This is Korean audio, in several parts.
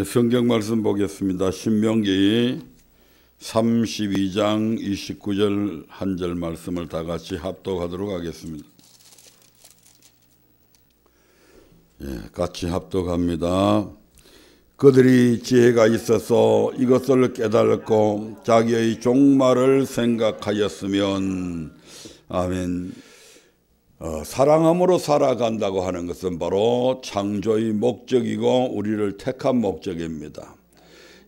성경 말씀 보겠습니다. 신명기 32장 29절 한 절 말씀을 다 같이 합독하도록 하겠습니다. 같이 합독합니다. 그들이 지혜가 있어서 이것을 깨달고 자기의 종말을 생각하였으면. 아멘. 사랑함으로 살아간다고 하는 것은 바로 창조의 목적이고 우리를 택한 목적입니다.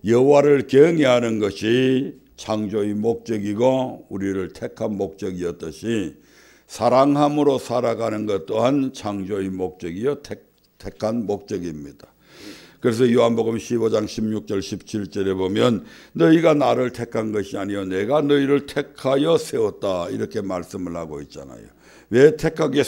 여호와를 경외하는 것이 창조의 목적이고 우리를 택한 목적이었듯이 사랑함으로 살아가는 것 또한 창조의 목적이요 택한 목적입니다. 그래서 요한복음 15장 16절 17절에 보면 너희가 나를 택한 것이 아니요 내가 너희를 택하여 세웠다 이렇게 말씀을 하고 있잖아요. 왜 택하여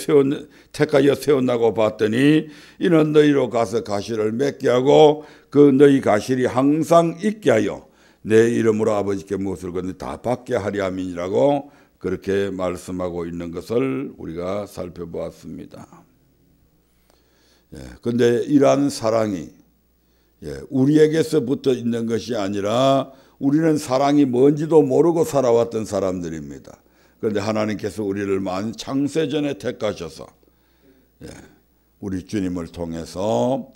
세웠나고 봤더니 이는 너희로 가서 가시를 맺게 하고 그 너희 가실이 항상 있게 하여 내 이름으로 아버지께 무엇을 건데 다 받게 하려 함이니라고 그렇게 말씀하고 있는 것을 우리가 살펴보았습니다. 그런데 이러한 사랑이 우리에게서부터 있는 것이 아니라 우리는 사랑이 뭔지도 모르고 살아왔던 사람들입니다. 그런데 하나님께서 우리를 창세전에 택하셔서 우리 주님을 통해서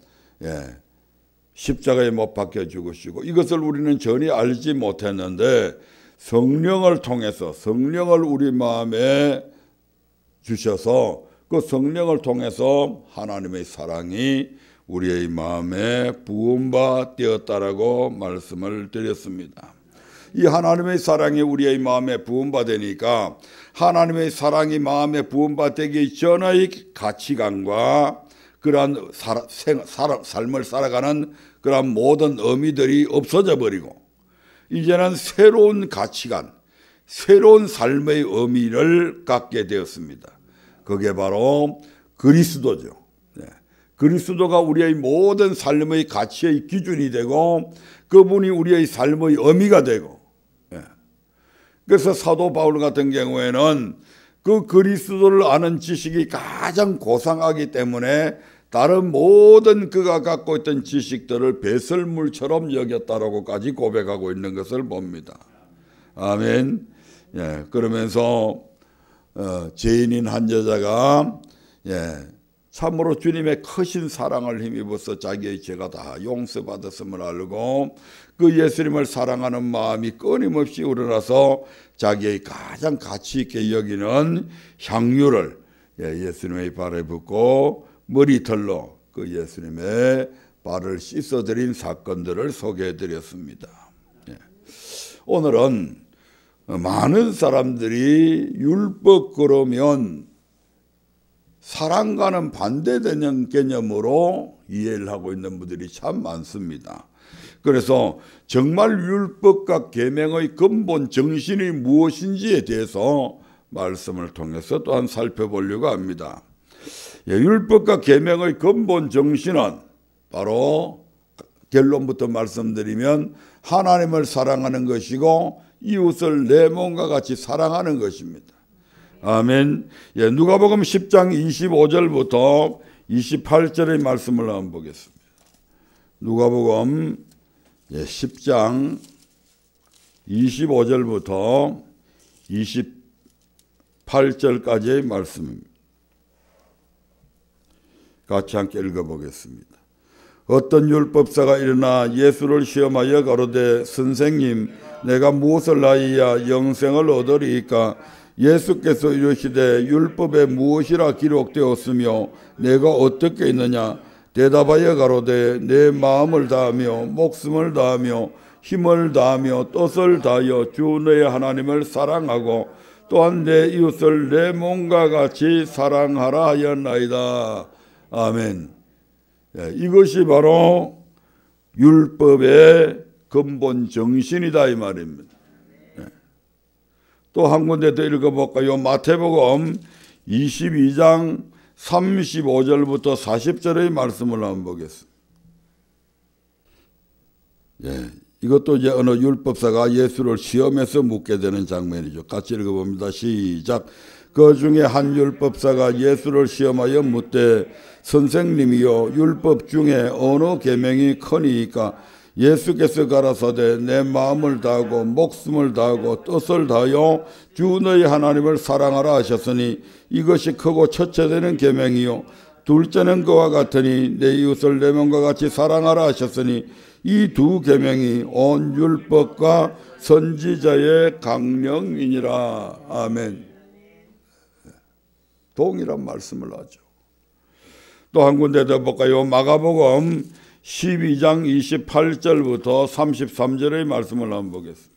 십자가에 못 박혀 죽으시고 이것을 우리는 전혀 알지 못했는데 성령을 통해서 성령을 우리 마음에 주셔서 그 성령을 통해서 하나님의 사랑이 우리의 마음에 부음바 되었다라고 말씀을 드렸습니다. 이 하나님의 사랑이 우리의 마음에 부음받으니까 하나님의 사랑이 마음에 부음받기 전의 가치관과 그러한 삶을 살아가는 그러한 모든 의미들이 없어져 버리고 이제는 새로운 가치관, 새로운 삶의 의미를 갖게 되었습니다. 그게 바로 그리스도죠. 그리스도가 우리의 모든 삶의 가치의 기준이 되고 그분이 우리의 삶의 의미가 되고 그래서 사도 바울 같은 경우에는 그 그리스도를 아는 지식이 가장 고상하기 때문에 다른 모든 그가 갖고 있던 지식들을 배설물처럼 여겼다라고까지 고백하고 있는 것을 봅니다. 아멘. 그러면서 죄인인 한 여자가 참으로 주님의 크신 사랑을 힘입어서 자기의 죄가 다 용서받았음을 알고 그 예수님을 사랑하는 마음이 끊임없이 우러나서 자기의 가장 가치 있게 여기는 향유를 예수님의 발에 붓고 머리털로 그 예수님의 발을 씻어드린 사건들을 소개해드렸습니다. 오늘은 많은 사람들이 율법 그러면 사랑과는 반대되는 개념으로 이해를 하고 있는 분들이 참 많습니다. 그래서 정말 율법과 계명의 근본 정신이 무엇인지에 대해서 말씀을 통해서 또한 살펴보려고 합니다. 율법과 계명의 근본 정신은 바로 결론부터 말씀드리면 하나님을 사랑하는 것이고 이웃을 내 몸과 같이 사랑하는 것입니다. 아멘. 누가복음 10장 25절부터 28절의 말씀을 한번 보겠습니다. 누가복음 10장 25절부터 28절까지의 말씀입니다. 같이 함께 읽어보겠습니다. 어떤 율법사가 일어나 예수를 시험하여 가로되 선생님 내가 무엇을 하여야 영생을 얻으리이까 예수께서 이르시되 율법에 무엇이라 기록되었으며 내가 어떻게 있느냐 대답하여 가로되 내 마음을 다하며 목숨을 다하며 힘을 다하며 뜻을 다하여 주 너의 하나님을 사랑하고 또한 내 이웃을 내 몸과 같이 사랑하라 하였나이다. 아멘. 이것이 바로 율법의 근본 정신이다 이 말입니다. 또 한 군데 더 읽어볼까요? 마태복음 22장 35절부터 40절의 말씀을 한번 보겠습니다. 이것도 이제 어느 율법사가 예수를 시험해서 묻게 되는 장면이죠. 같이 읽어봅니다. 시작. 그 중에 한 율법사가 예수를 시험하여 묻되 선생님이여 율법 중에 어느 계명이 크니이까? 예수께서 가라사대 내 마음을 다하고 목숨을 다하고 뜻을 다하여 주 너희 하나님을 사랑하라 하셨으니 이것이 크고 첫째 되는 계명이요 둘째는 그와 같으니 내 이웃을 내 몸과 같이 사랑하라 하셨으니 이 두 계명이 온 율법과 선지자의 강령이니라. 아멘. 동일한 말씀을 하죠. 또 한 군데 더 볼까요? 마가복음 12장 28절부터 33절의 말씀을 한번 보겠습니다.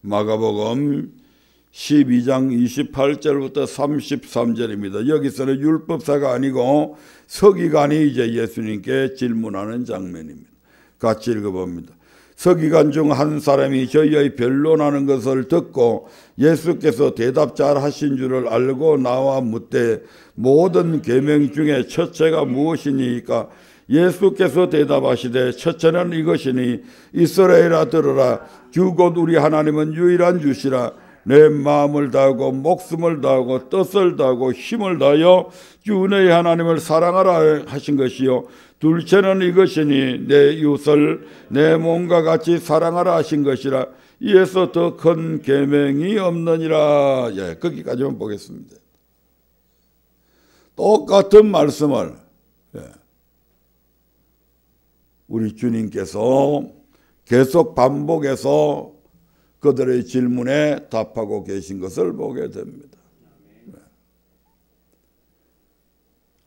마가복음 12장 28절부터 33절입니다. 여기서는 율법사가 아니고 서기관이 이제 예수님께 질문하는 장면입니다. 같이 읽어봅니다. 서기관 중 한 사람이 저희의 변론하는 것을 듣고 예수께서 대답 잘 하신 줄을 알고 나와 묻되 모든 계명 중에 첫째가 무엇이니까? 예수께서 대답하시되 첫째는 이것이니 이스라엘아 들으라 주 곧 우리 하나님은 유일한 주시라. 내 마음을 다하고 목숨을 다하고 뜻을 다하고 힘을 다하여 주 너희 하나님을 사랑하라 하신 것이요 둘째는 이것이니 내 이웃을 내 몸과 같이 사랑하라 하신 것이라. 이에서 더 큰 계명이 없느니라. 예, 거기까지만 보겠습니다. 똑같은 말씀을 우리 주님께서 계속 반복해서 그들의 질문에 답하고 계신 것을 보게 됩니다.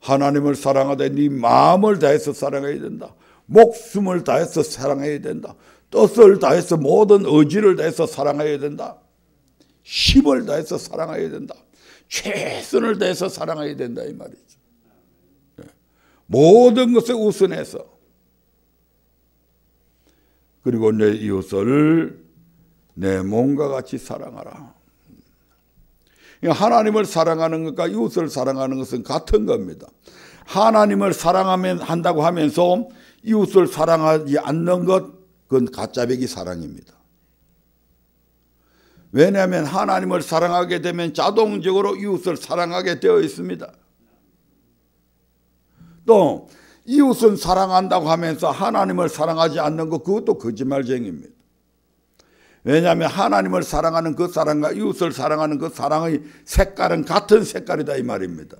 하나님을 사랑하되 네 마음을 다해서 사랑해야 된다. 목숨을 다해서 사랑해야 된다. 뜻을 다해서 모든 의지를 다해서 사랑해야 된다. 힘을 다해서 사랑해야 된다. 최선을 다해서 사랑해야 된다 이 말이죠. 모든 것에 우선해서 그리고 내 이웃을 내 몸과 같이 사랑하라. 하나님을 사랑하는 것과 이웃을 사랑하는 것은 같은 겁니다. 하나님을 사랑하면 한다고 하면서 이웃을 사랑하지 않는 것, 그건 가짜배기 사랑입니다. 왜냐하면 하나님을 사랑하게 되면 자동적으로 이웃을 사랑하게 되어 있습니다. 또 이웃은 사랑한다고 하면서 하나님을 사랑하지 않는 것, 그것도 거짓말쟁이입니다. 왜냐하면 하나님을 사랑하는 그 사랑과 이웃을 사랑하는 그 사랑의 색깔은 같은 색깔이다 이 말입니다.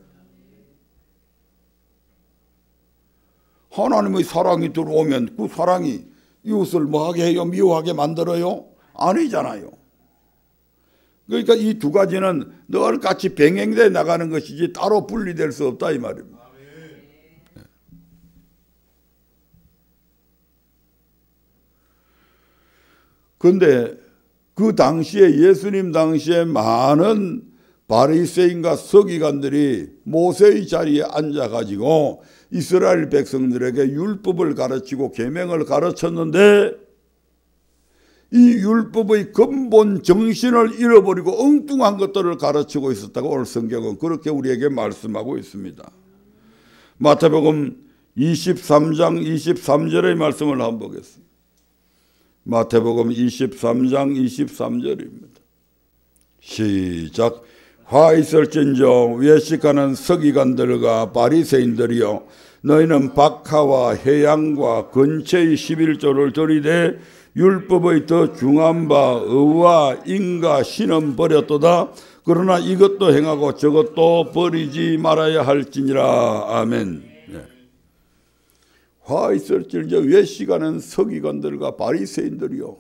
하나님의 사랑이 들어오면 그 사랑이 이웃을 뭐하게 해요? 미워하게 만들어요? 아니잖아요. 그러니까 이 두 가지는 늘 같이 병행돼 나가는 것이지 따로 분리될 수 없다 이 말입니다. 그런데 그 당시에 예수님 당시에 많은 바리새인과 서기관들이 모세의 자리에 앉아가지고 이스라엘 백성들에게 율법을 가르치고 계명을 가르쳤는데 이 율법의 근본 정신을 잃어버리고 엉뚱한 것들을 가르치고 있었다고 오늘 성경은 그렇게 우리에게 말씀하고 있습니다. 마태복음 23장 23절의 말씀을 한번 보겠습니다. 마태복음 23장 23절입니다. 시작. 화 있을진저 외식하는 서기관들과 바리새인들이여 너희는 박하와 해양과 근처의 11조를 들이되 율법의 더 중한 바 의와 인과 신은 버렸도다. 그러나 이것도 행하고 저것도 버리지 말아야 할지니라. 아멘. 화 있을진저 외식하는 서기관들과 바리새인들이요.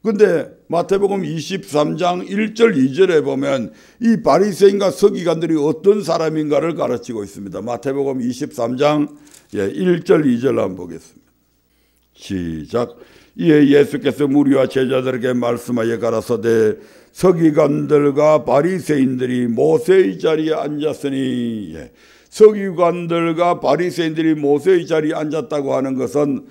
근데 마태복음 23장 1절 2절에 보면 이 바리새인과 서기관들이 어떤 사람인가를 가르치고 있습니다. 마태복음 23장 1절 2절 한번 보겠습니다. 시작. 이에 예수께서 무리와 제자들에게 말씀하여 가라사대 서기관들과 바리새인들이 모세의 자리에 앉았으니 서기관들과 바리새인들이 모세의 자리에 앉았다고 하는 것은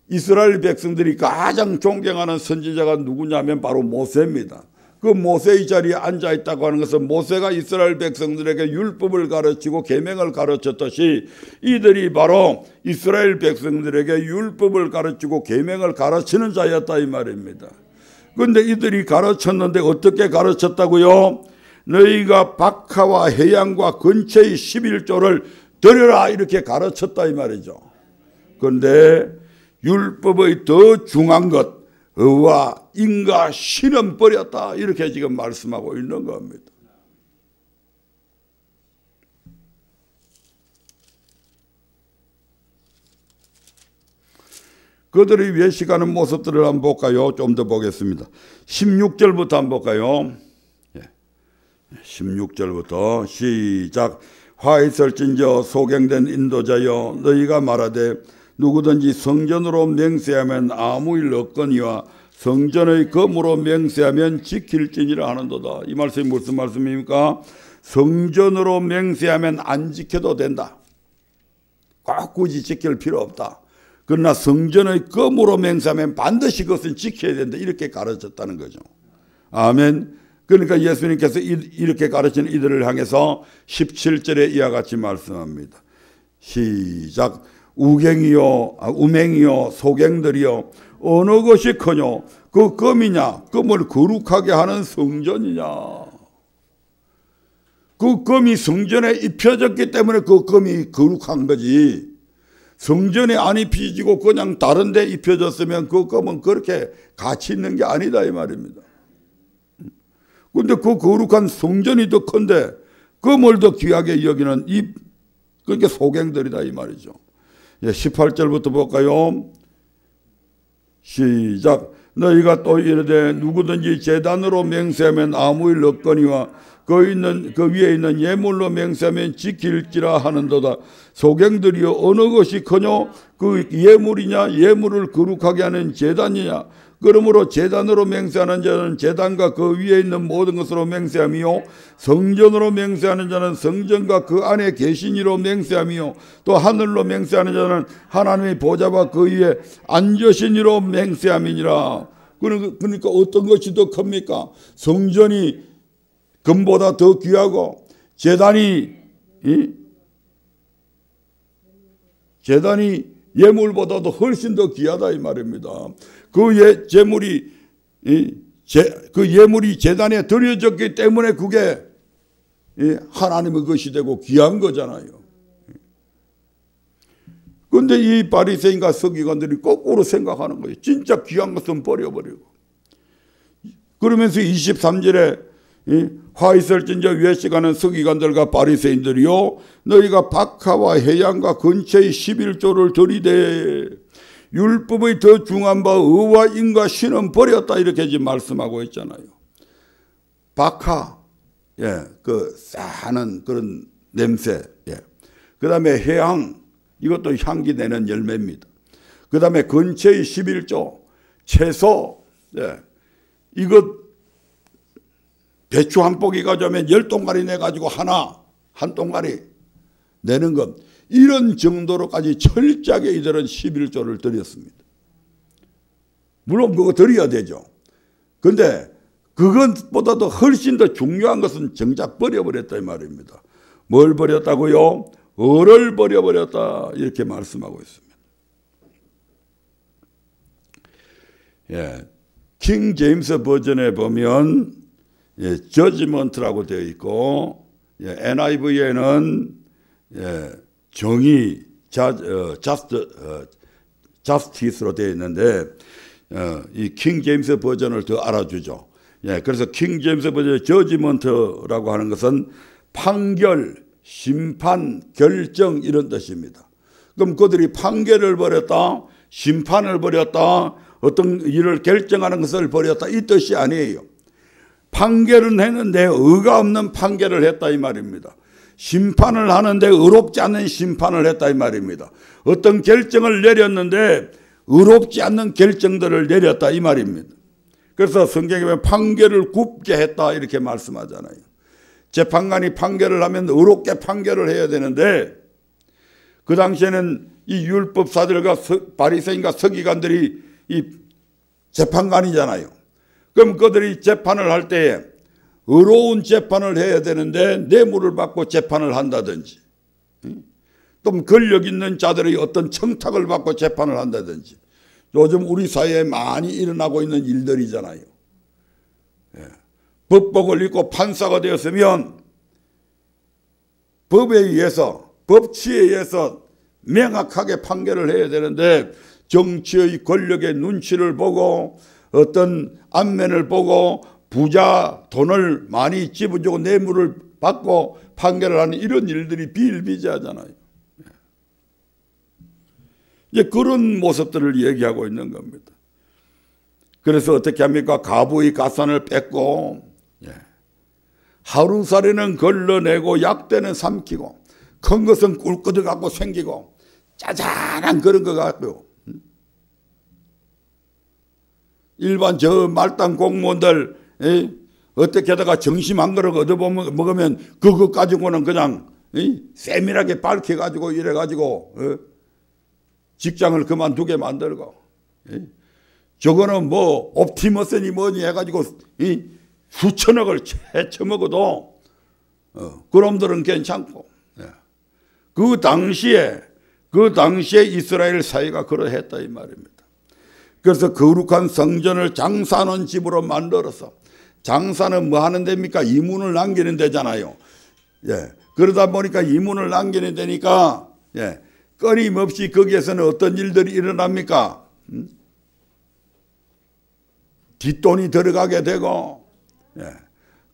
이스라엘 백성들이 가장 존경하는 선지자가 누구냐면 바로 모세입니다. 그 모세의 자리에 앉아있다고 하는 것은 모세가 이스라엘 백성들에게 율법을 가르치고 계명을 가르쳤듯이 이들이 바로 이스라엘 백성들에게 율법을 가르치고 계명을 가르치는 자였다 이 말입니다. 그런데 이들이 가르쳤는데 어떻게 가르쳤다고요? 너희가 박하와 해양과 근처의 11조를 드려라 이렇게 가르쳤다 이 말이죠. 그런데 율법의 더 중요한 것 의와 인과 신은 버렸다 이렇게 지금 말씀하고 있는 겁니다. 그들이 외식하는 모습들을 한번 볼까요? 좀 더 보겠습니다. 16절부터 한번 볼까요? 16절부터 시작. 화 있을진저 소경된 인도자여 너희가 말하되 누구든지 성전으로 맹세하면 아무 일 없거니와 성전의 검으로 맹세하면 지킬지니라 하는도다. 이 말씀이 무슨 말씀입니까? 성전으로 맹세하면 안 지켜도 된다. 꼭 굳이 지킬 필요 없다. 그러나 성전의 검으로 맹세하면 반드시 그것은 지켜야 된다. 이렇게 가르쳤다는 거죠. 아멘. 그러니까 예수님께서 이렇게 가르치는 이들을 향해서 17절에 이와 같이 말씀합니다. 시작. 우맹이요 소경들이요 어느 것이 크뇨 그 검이냐 검을 거룩하게 하는 성전이냐. 그 검이 성전에 입혀졌기 때문에 그 검이 거룩한 거지. 성전에 안 입혀지고 그냥 다른 데 입혀졌으면 그 검은 그렇게 가치 있는 게 아니다 이 말입니다. 그런데 그 거룩한 성전이 더 큰데 검을 더 귀하게 여기는 그렇게 소경들이다 이 말이죠. 18절부터 볼까요? 시작. 너희가 또 이르되 누구든지 제단으로 맹세하면 아무 일 없거니와 그 위에 있는 예물로 맹세하면 지킬지라 하는도다. 소경들이여 어느 것이 크뇨 그 예물이냐 예물을 거룩하게 하는 제단이냐. 그러므로 제단으로 맹세하는 자는 제단과 그 위에 있는 모든 것으로 맹세하며 성전으로 맹세하는 자는 성전과 그 안에 계신 이로 맹세하며 또 하늘로 맹세하는 자는 하나님의 보좌와 그 위에 앉으신 이로 맹세함이니라. 그러니까 어떤 것이 더 큽니까? 성전이 금보다 더 귀하고 제단이 예물보다도 훨씬 더 귀하다 이 말입니다. 그 예물이 제단에 드려졌기 때문에 그게 하나님의 것이 되고 귀한 거잖아요. 그런데 이 바리새인과 서기관들이 거꾸로 생각하는 거예요. 진짜 귀한 것은 버려버리고. 그러면서 23절에 화 있을진저 외식하는 서기관들과 바리새인들이요 너희가 박하와 해양과 근처의 11조를 들이대 율법의 더 중요한 바 의와 인과 신은 버렸다 이렇게 지금 말씀하고 있잖아요. 박하, 그 싸는 그런 냄새, 그 다음에 해양, 이것도 향기 내는 열매입니다. 그 다음에 근처의 11조, 채소, 이것 배추 한 포기 가져오면 10동가리 내가지고 한 동가리 내는 것. 이런 정도로까지 철저하게 이들은 11조를 드렸습니다. 물론 그거 드려야 되죠. 그런데 그것보다도 훨씬 더 중요한 것은 정작 버려버렸다 이 말입니다. 뭘 버렸다고요? 을을 버려버렸다 이렇게 말씀하고 있습니다. 킹 제임스 버전에 보면 저지먼트라고 되어 있고 NIV에는 정의, 자스티스로 되어 있는데 이 킹 제임스 버전을 더 알아주죠. 그래서 킹 제임스 버전의 저지먼트라고 하는 것은 판결, 심판, 결정 이런 뜻입니다. 그럼 그들이 판결을 버렸다, 심판을 버렸다, 어떤 일을 결정하는 것을 버렸다 이 뜻이 아니에요. 판결은 했는데 의가 없는 판결을 했다 이 말입니다. 심판을 하는데 의롭지 않는 심판을 했다 이 말입니다. 어떤 결정을 내렸는데 의롭지 않는 결정들을 내렸다 이 말입니다. 그래서 성경에 보면 판결을 굽게 했다 이렇게 말씀하잖아요. 재판관이 판결을 하면 의롭게 판결을 해야 되는데 그 당시에는 이 율법사들과 바리새인과 서기관들이 이 재판관이잖아요. 그럼 그들이 재판을 할 때에 의로운 재판을 해야 되는데 뇌물을 받고 재판을 한다든지 또 권력 있는 자들의 어떤 청탁을 받고 재판을 한다든지 요즘 우리 사회에 많이 일어나고 있는 일들이잖아요. 법복을 입고 판사가 되었으면 법에 의해서, 법치에 의해서 명확하게 판결을 해야 되는데 정치의 권력의 눈치를 보고 어떤 안면을 보고 부자 돈을 많이 집어주고 뇌물을 받고 판결을 하는 이런 일들이 비일비재하잖아요. 이제 그런 모습들을 얘기하고 있는 겁니다. 그래서 어떻게 합니까? 가부의 가산을 뺏고 하루살이는 걸러내고 약대는 삼키고 큰 것은 꿀거들 갖고 생기고 짜잘한 그런 것 같고요. 일반 저 말단 공무원들 어떻게 하다가 점심 한 그릇 얻어먹으면 그거 가지고는 그냥 세밀하게 밝혀가지고 이래가지고 직장을 그만두게 만들고 저거는 뭐 옵티머스니 뭐니 해가지고 수천억을 채쳐먹어도 그놈들은 괜찮고 그 당시에 이스라엘 사회가 그러했다 이 말입니다. 그래서 거룩한 성전을 장사하는 집으로 만들어서 장사는 뭐 하는 데입니까? 이문을 남기는 데잖아요. 그러다 보니까 이문을 남기는 데니까 끊임없이 거기에서는 어떤 일들이 일어납니까? 뒷돈이 들어가게 되고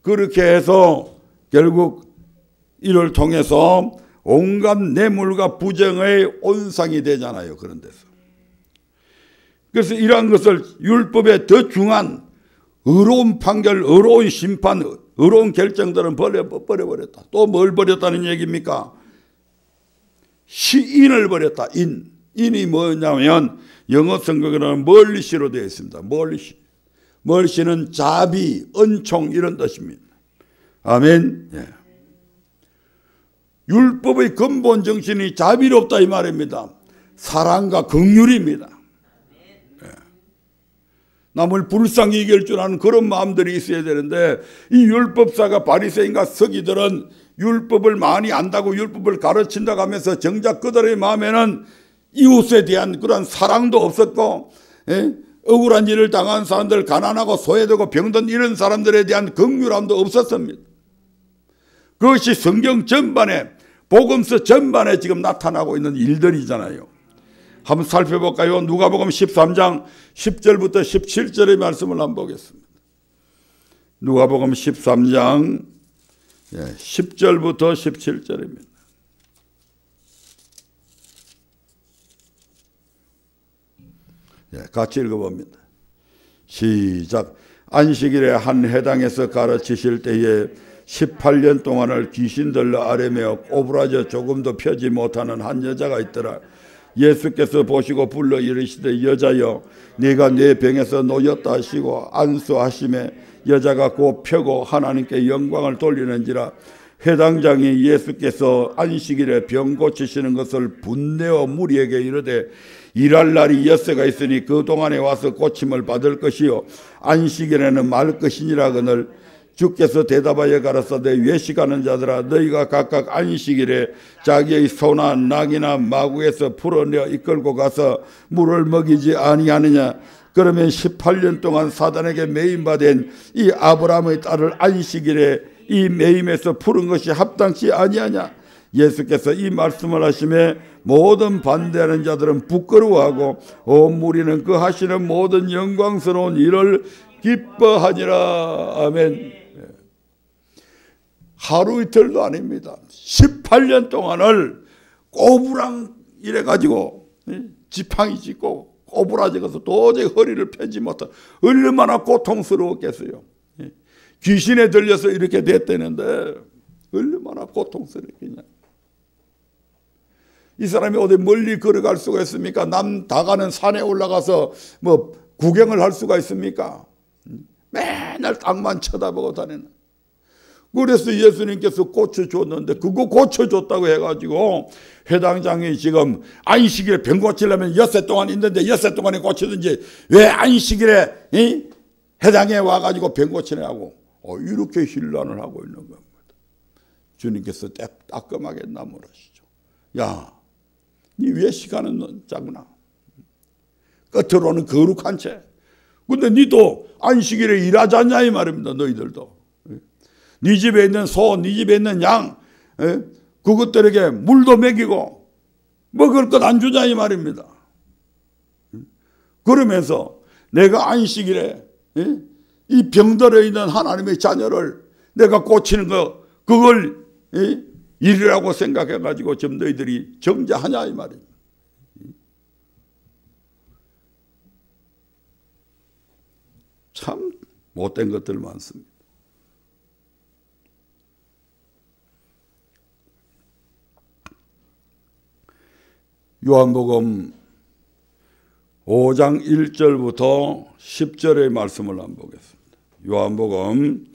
그렇게 해서 결국 이를 통해서 온갖 뇌물과 부정의 온상이 되잖아요. 그런 데서. 그래서 이러한 것을 율법의 더 중한 의로운 판결, 의로운 심판, 의로운 결정들은 버려버렸다. 또 뭘 버렸다는 얘기입니까? 시인을 버렸다. 인이 뭐냐면 영어 성경에는 멀리시로 되어 있습니다. 멀리시. 멀시는 자비, 은총 이런 뜻입니다. 아멘. 율법의 근본 정신이 자비롭다 이 말입니다. 사랑과 긍휼입니다. 남을 불쌍히 여길 줄 아는 그런 마음들이 있어야 되는데 이 율법사가 바리새인과 서기들은 율법을 많이 안다고 율법을 가르친다고 하면서 정작 그들의 마음에는 이웃에 대한 그런 사랑도 없었고 억울한 일을 당한 사람들, 가난하고 소외되고 병든 이런 사람들에 대한 긍휼함도 없었습니다. 그것이 성경 전반에 복음서 전반에 지금 나타나고 있는 일들이잖아요. 한번 살펴볼까요? 누가복음 13장 10절부터 17절의 말씀을 한번 보겠습니다. 누가복음 13장 10절부터 17절입니다. 같이 읽어봅니다. 시작. 안식일에 한 회당에서 가르치실 때에 18년 동안을 귀신들로 앓으며 꼬부라져 조금도 펴지 못하는 한 여자가 있더라. 예수께서 보시고 불러 이르시되 여자여 네가 내 병에서 놓였다 하시고 안수하심에 여자가 곧 펴고 하나님께 영광을 돌리는지라. 회당장이 예수께서 안식일에 병 고치시는 것을 분내어 무리에게 이르되 일할 날이 엿새가 있으니 그 동안에 와서 고침을 받을 것이요 안식일에는 말 것이니라거늘 주께서 대답하여 가라사대 외식하는 자들아 너희가 각각 안식일에 자기의 소나 낙이나 마구에서 풀어내어 이끌고 가서 물을 먹이지 아니하느냐. 그러면 18년 동안 사단에게 매임받은 이 아브라함의 딸을 안식일에 이 매임에서 풀은 것이 합당치 아니하냐. 예수께서 이 말씀을 하심에 모든 반대하는 자들은 부끄러워하고 온 무리는 그 하시는 모든 영광스러운 일을 기뻐하니라. 아멘. 하루 이틀도 아닙니다. 18년 동안을 꼬부랑 이래가지고 지팡이 짚고 꼬부라져서 도저히 허리를 펴지 못한 얼마나 고통스러웠겠어요. 귀신에 들려서 이렇게 됐다는데 얼마나 고통스럽겠냐. 이 사람이 어디 멀리 걸어갈 수가 있습니까? 남 다 가는 산에 올라가서 뭐 구경을 할 수가 있습니까? 맨날 땅만 쳐다보고 다니는. 그래서 예수님께서 고쳐줬는데 그거 고쳐줬다고 해가지고 회당장이 지금 안식일에 병 고치려면 엿새 동안 있는데 엿새 동안에 고치든지 왜 안식일에 회당에 와가지고 병 고치냐고 이렇게 혼란을 하고 있는 겁니다. 주님께서 따끔하게 나무라시죠. 야, 니 왜 시간은 작나? 겉으로는 거룩한 채. 근데 니도 안식일에 일하지 않냐 이 말입니다. 너희들도. 네 집에 있는 소, 네 집에 있는 양, 그것들에게 물도 먹이고 먹을 것 안 주자 이 말입니다. 그러면서 내가 안식일에 이 병들어 있는 하나님의 자녀를 내가 고치는 거, 그걸 일이라고 생각해가지고 지금 너희들이 정죄하냐 이 말입니다. 참 못된 것들 많습니다. 요한복음 5장 1절부터 10절의 말씀을 한번 보겠습니다. 요한복음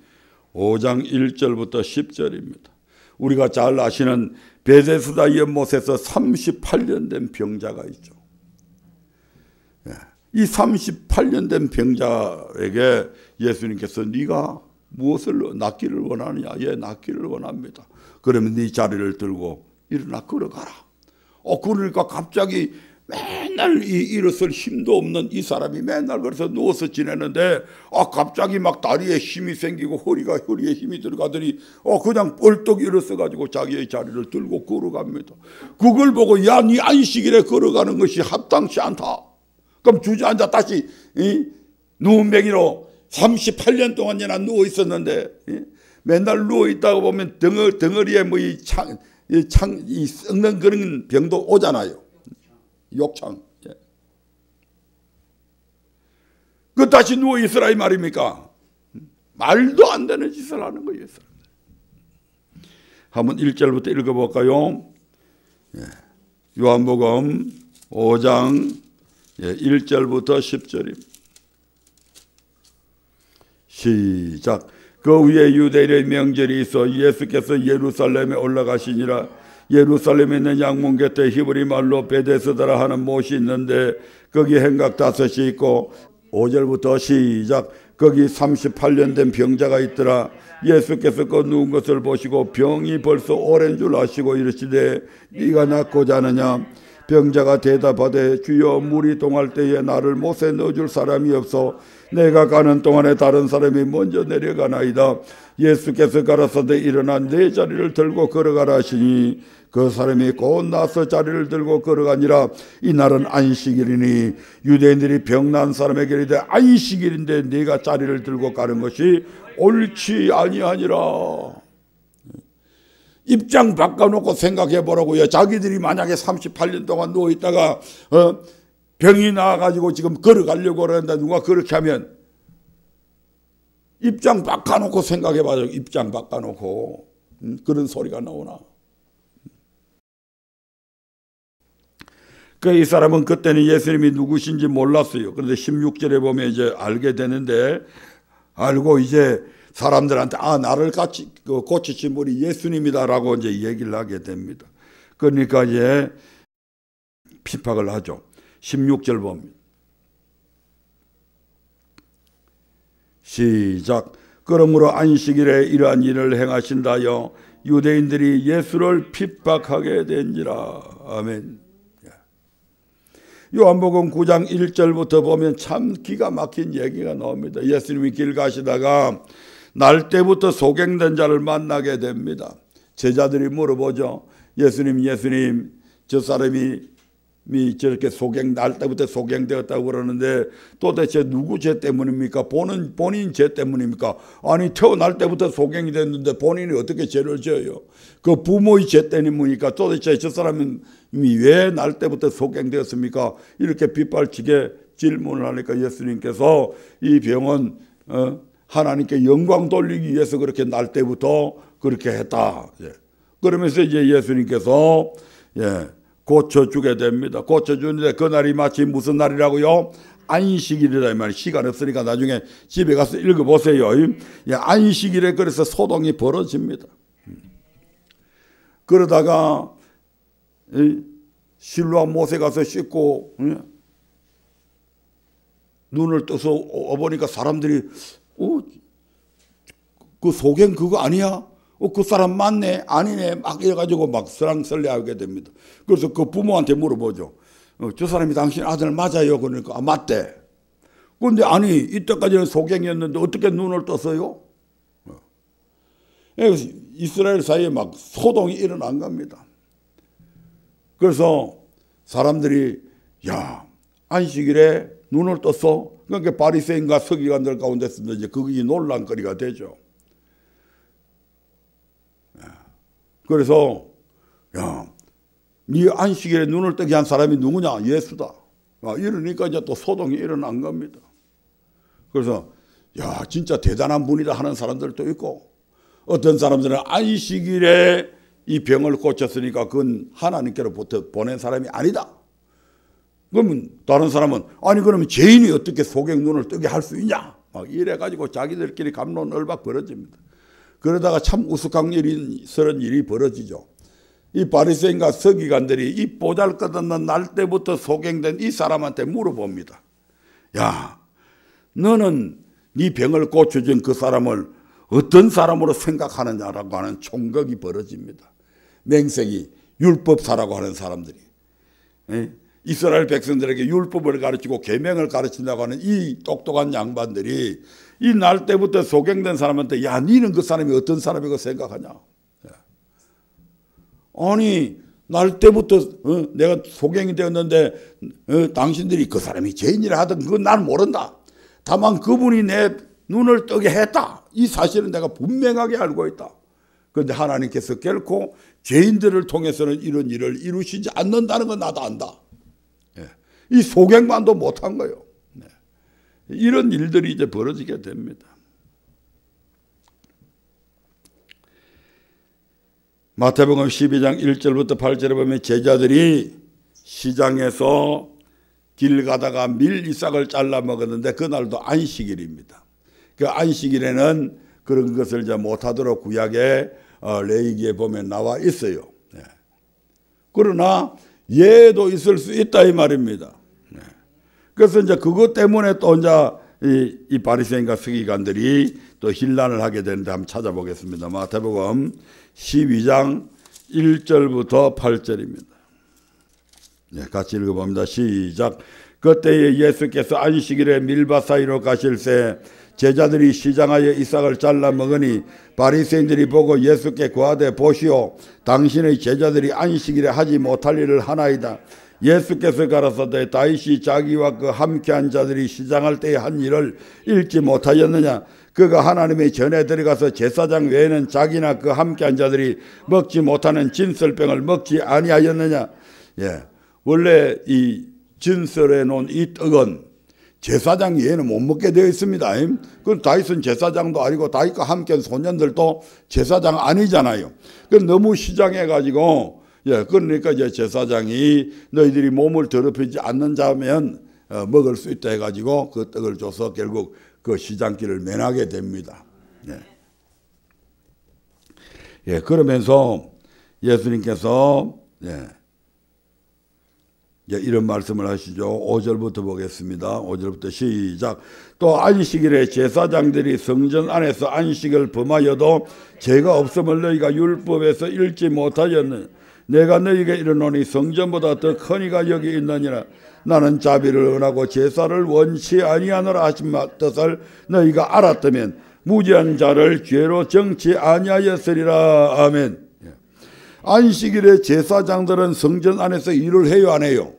5장 1절부터 10절입니다. 우리가 잘 아시는 베데스다 연못에서 38년 된 병자가 있죠. 이 38년 된 병자에게 예수님께서 네가 무엇을 낫기를 원하느냐? 예, 낫기를 원합니다. 그러면 네 자리를 들고 일어나 걸어가라. 그러니까 갑자기 맨날 일어설 힘도 없는 이 사람이 맨날 그래서 누워서 지내는데 갑자기 막 다리에 힘이 생기고 허리에 힘이 들어가더니 그냥 벌떡 일어서 가지고 자기의 자리를 들고 걸어갑니다. 그걸 보고 야, 네 안식일에 걸어가는 것이 합당치 않다. 그럼 주저앉아 다시 누운뱅이로 38년 동안이나 누워 있었는데 맨날 누워 있다가 보면 덩어리에 뭐 이 썩는 그런 병도 오잖아요. 욕창. 그 다시 누워 있으라 이 말입니까? 말도 안 되는 짓을 하는 거예요. 한번 1절부터 읽어볼까요? 요한복음 5장 1절부터 10절입니다. 시작. 그 위에 유대인의 명절이 있어 예수께서 예루살렘에 올라가시니라. 예루살렘에 있는 양문 곁에 히브리 말로 베데스다라 하는 못이 있는데 거기 행각 5이 있고 5절부터 시작. 거기 38년 된 병자가 있더라. 예수께서 그 누운 것을 보시고 병이 벌써 오랜 줄 아시고 이르시되 네가 낫고자 하느냐? 병자가 대답하되 주여 물이 동할 때에 나를 못에 넣어줄 사람이 없어 내가 가는 동안에 다른 사람이 먼저 내려가나이다. 예수께서 가라사대 일어나 내 자리를 들고 걸어가라 하시니 그 사람이 곧 나서 자리를 들고 걸어가니라. 이날은 안식일이니 유대인들이 병난 사람에게 이르되 안식일인데 네가 자리를 들고 가는 것이 옳지 아니하니라. 입장 바꿔놓고 생각해 보라고요. 자기들이 만약에 38년 동안 누워있다가 병이 나와가지고 지금 걸어가려고 그러는데 누가 그렇게 하면 입장 바꿔놓고 생각해 봐요. 입장 바꿔놓고 그런 소리가 나오나. 이 사람은 그때는 예수님이 누구신지 몰랐어요. 그런데 16절에 보면 이제 알게 되는데 알고 이제 사람들한테 나를 같이 고치신 분이 예수님이다라고 이제 얘기를 하게 됩니다. 그러니까 이제 핍박을 하죠. 16절 봅니다. 시작. 그러므로 안식일에 이러한 일을 행하신다여 유대인들이 예수를 핍박하게 된지라. 아멘. 요한복음 9장 1절부터 보면 참 기가 막힌 얘기가 나옵니다. 예수님이 길 가시다가 날 때부터 소경된 자를 만나게 됩니다. 제자들이 물어보죠. 예수님, 저 사람이 저렇게 날 때부터 소경되었다고 그러는데 도대체 누구 죄 때문입니까? 본인 죄 때문입니까? 아니 태어날 때부터 소경이 됐는데 본인이 어떻게 죄를 져요? 그 부모의 죄 때문입니까? 도대체 저 사람이 왜 날 때부터 소경되었습니까? 이렇게 빗발치게 질문을 하니까 예수님께서 이 병은 하나님께 영광 돌리기 위해서 그렇게 날 때부터 그렇게 했다. 그러면서 이제 예수님께서 고쳐주게 됩니다. 고쳐주는데 그날이 마치 무슨 날이라고요? 안식일이다 이 말이에요. 시간 없으니까 나중에 집에 가서 읽어보세요. 안식일에 그래서 소동이 벌어집니다. 그러다가 실로암 못에 가서 씻고 눈을 떠서 보니까 사람들이 그 소경 그거 아니야? 그 사람 맞네? 아니네? 막 이래가지고 막 설랑설레하게 됩니다. 그래서 그 부모한테 물어보죠. 저 사람이 당신 아들 맞아요? 그러니까 맞대. 그런데 아니 이때까지는 소경이었는데 어떻게 눈을 떴어요? 이스라엘 사이에 막 소동이 일어난 겁니다. 그래서 사람들이 야, 안식일에 눈을 떴어? 그러니까 바리새인과 서기관들 가운데서 이제 그게 논란거리가 되죠. 그래서 야, 네 안식일에 눈을 뜨게 한 사람이 누구냐? 예수다. 이러니까 이제 또 소동이 일어난 겁니다. 그래서 야, 진짜 대단한 분이다 하는 사람들도 있고, 어떤 사람들은 안식일에 이 병을 고쳤으니까 그건 하나님께로부터 보낸 사람이 아니다. 그러면 다른 사람은 아니 그러면 죄인이 어떻게 소경 눈을 뜨게 할 수 있냐? 막 이래가지고 자기들끼리 갑론 얼박 벌어집니다. 그러다가 참 우스꽝스러운 일이 벌어지죠. 이 바리새인과 서기관들이 이 보잘것없는 날 때부터 소경된 이 사람한테 물어봅니다. 야, 너는 네 병을 고쳐준 그 사람을 어떤 사람으로 생각하느냐라고 하는 총격이 벌어집니다. 맹세기 율법사라고 하는 사람들이 이스라엘 백성들에게 율법을 가르치고 계명을 가르친다고 하는 이 똑똑한 양반들이 이 날 때부터 소경된 사람한테 야, 니는 그 사람이 어떤 사람이고 생각하냐? 아니 날 때부터 내가 소경이 되었는데 당신들이 그 사람이 죄인이라 하든 그건 난 모른다. 다만 그분이 내 눈을 뜨게 했다. 이 사실은 내가 분명하게 알고 있다. 그런데 하나님께서 결코 죄인들을 통해서는 이런 일을 이루시지 않는다는 건 나도 안다. 이 소경만도 못한 거예요. 이런 일들이 이제 벌어지게 됩니다. 마태복음 12장 1절부터 8절에 보면 제자들이 시장에서 길 가다가 밀 이삭을 잘라 먹었는데 그날도 안식일입니다. 그 안식일에는 그런 것을 이제 못하도록 구약의 레위기에 보면 나와 있어요. 그러나 예도 있을 수 있다 이 말입니다. 그래서 이제 그것 때문에 또 이제 이 바리새인과 서기관들이 또 혼란을 하게 되는데 한번 찾아보겠습니다. 마태복음 12장 1절부터 8절입니다. 네, 같이 읽어봅니다. 시작. 그때에 예수께서 안식일에 밀밭 사이로 가실새 제자들이 시장하여 이삭을 잘라 먹으니 바리새인들이 보고 예수께 구하되 보시오 당신의 제자들이 안식일에 하지 못할 일을 하나이다. 예수께서 가라사대 다윗이 자기와 그 함께한 자들이 시장할 때에 한 일을 읽지 못하였느냐? 그가 하나님의 전에 들어가서 제사장 외에는 자기나 그 함께한 자들이 먹지 못하는 진설병을 먹지 아니하였느냐? 예, 원래 이 진설해 놓은 이 떡은 제사장 외에는 못 먹게 되어 있습니다. 그 다윗은 제사장도 아니고 다윗과 함께한 소년들도 제사장 아니잖아요. 그 너무 시장해가지고 그러니까 이제 제사장이 너희들이 몸을 더럽히지 않는 자면 먹을 수 있다 해가지고 그 떡을 줘서 결국 그 시장길을 면하게 됩니다. 그러면서 예수님께서 이런 말씀을 하시죠. 5절부터 보겠습니다. 5절부터 시작. 또 안식일에 제사장들이 성전 안에서 안식을 범하여도 죄가 없음을 너희가 율법에서 읽지 못하였느냐? 내가 너희에게 이르노니 성전보다 더 큰 이가 여기 있느니라. 나는 자비를 원하고 제사를 원치 아니하노라 하신 뜻을 너희가 알았다면 무죄한 자를 죄로 정치 아니하였으리라. 아멘. 안식일에 제사장들은 성전 안에서 일을 해요, 안 해요?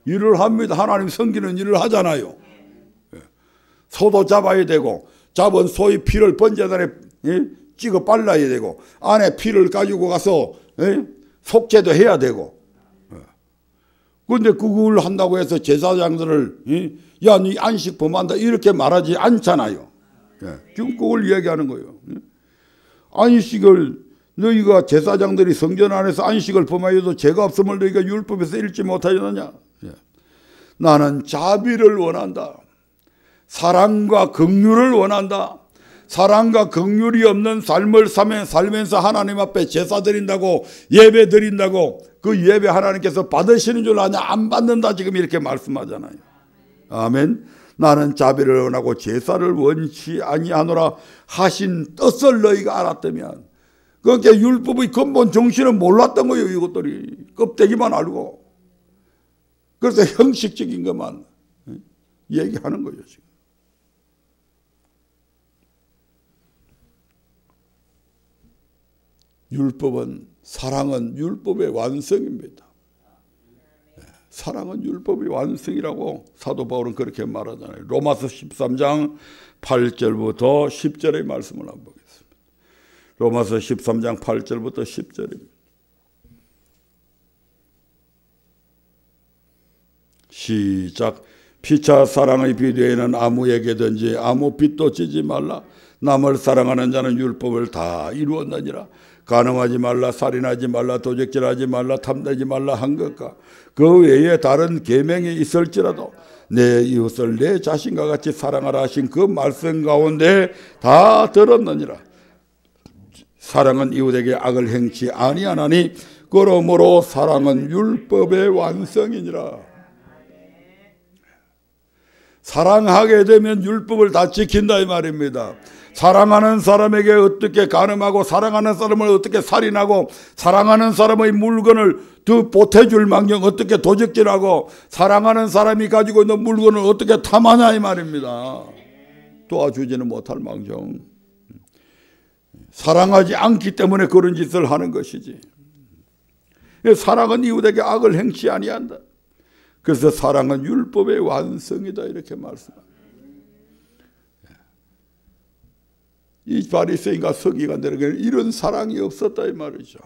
일을 합니다. 하나님 섬기는 일을 하잖아요. 소도 잡아야 되고 잡은 소의 피를 번제단에 찍어 발라야 되고 안에 피를 가지고 가서 속죄도 해야 되고. 그런데 그걸 한다고 해서 제사장들을 야, 네 안식 범한다 이렇게 말하지 않잖아요. 지금 그걸 이야기하는 거예요. 안식을 너희가 제사장들이 성전 안에서 안식을 범하여도 죄가 없음을 너희가 율법에서 읽지 못하였느냐? 나는 자비를 원한다. 사랑과 긍휼을 원한다. 사랑과 긍휼이 없는 삶을 살면서 하나님 앞에 제사 드린다고 예배 드린다고 그 예배 하나님께서 받으시는 줄 아냐? 안 받는다 지금 이렇게 말씀하잖아요. 아멘. 나는 자비를 원하고 제사를 원치 아니하노라 하신 뜻을 너희가 알았다면 그러니까 율법의 근본 정신은 몰랐던 거예요. 이것들이 껍데기만 알고 그래서 형식적인 것만 얘기하는 거예요. 지금. 사랑은 율법의 완성입니다. 사랑은 율법의 완성이라고 사도 바울은 그렇게 말하잖아요. 로마서 13장 8절부터 10절의 말씀을 한번 보겠습니다. 로마서 13장 8절부터 10절입니다. 시작. 피차 사랑의 비대에는 아무에게든지 아무 빚도 지지 말라. 남을 사랑하는 자는 율법을 다 이루었느니라. 간음하지 말라, 살인하지 말라, 도적질하지 말라, 탐내지 말라 한 것과 그 외에 다른 계명이 있을지라도 내 이웃을 내 자신과 같이 사랑하라 하신 그 말씀 가운데 다 들었느니라. 사랑은 이웃에게 악을 행치 아니하나니 그러므로 사랑은 율법의 완성이니라. 사랑하게 되면 율법을 다 지킨다 이 말입니다. 사랑하는 사람에게 어떻게 간음하고, 사랑하는 사람을 어떻게 살인하고, 사랑하는 사람의 물건을 더 보태줄 망정 어떻게 도적질하고, 사랑하는 사람이 가지고 있는 물건을 어떻게 탐하냐 이 말입니다. 도와주지는 못할 망정. 사랑하지 않기 때문에 그런 짓을 하는 것이지. 사랑은 이웃에게 악을 행치 아니한다. 그래서 사랑은 율법의 완성이다 이렇게 말씀합니다. 이 바리새인과 서기관들에게는 이런 사랑이 없었다 이 말이죠.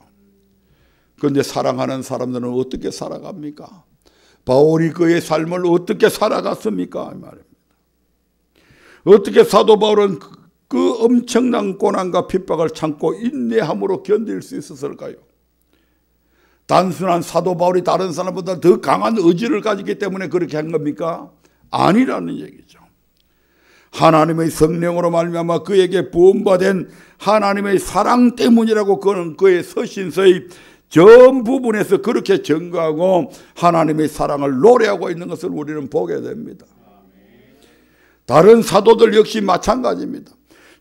그런데 사랑하는 사람들은 어떻게 살아갑니까? 바울이 그의 삶을 어떻게 살아갔습니까? 이 말입니다. 어떻게 사도 바울은 그 엄청난 고난과 핍박을 참고 인내함으로 견딜 수 있었을까요? 단순한 사도 바울이 다른 사람보다 더 강한 의지를 가지기 때문에 그렇게 한 겁니까? 아니라는 얘기죠. 하나님의 성령으로 말미암아 그에게 부음받은 하나님의 사랑 때문이라고 그는 그의 서신서의 전 부분에서 그렇게 증거하고 하나님의 사랑을 노래하고 있는 것을 우리는 보게 됩니다. 다른 사도들 역시 마찬가지입니다.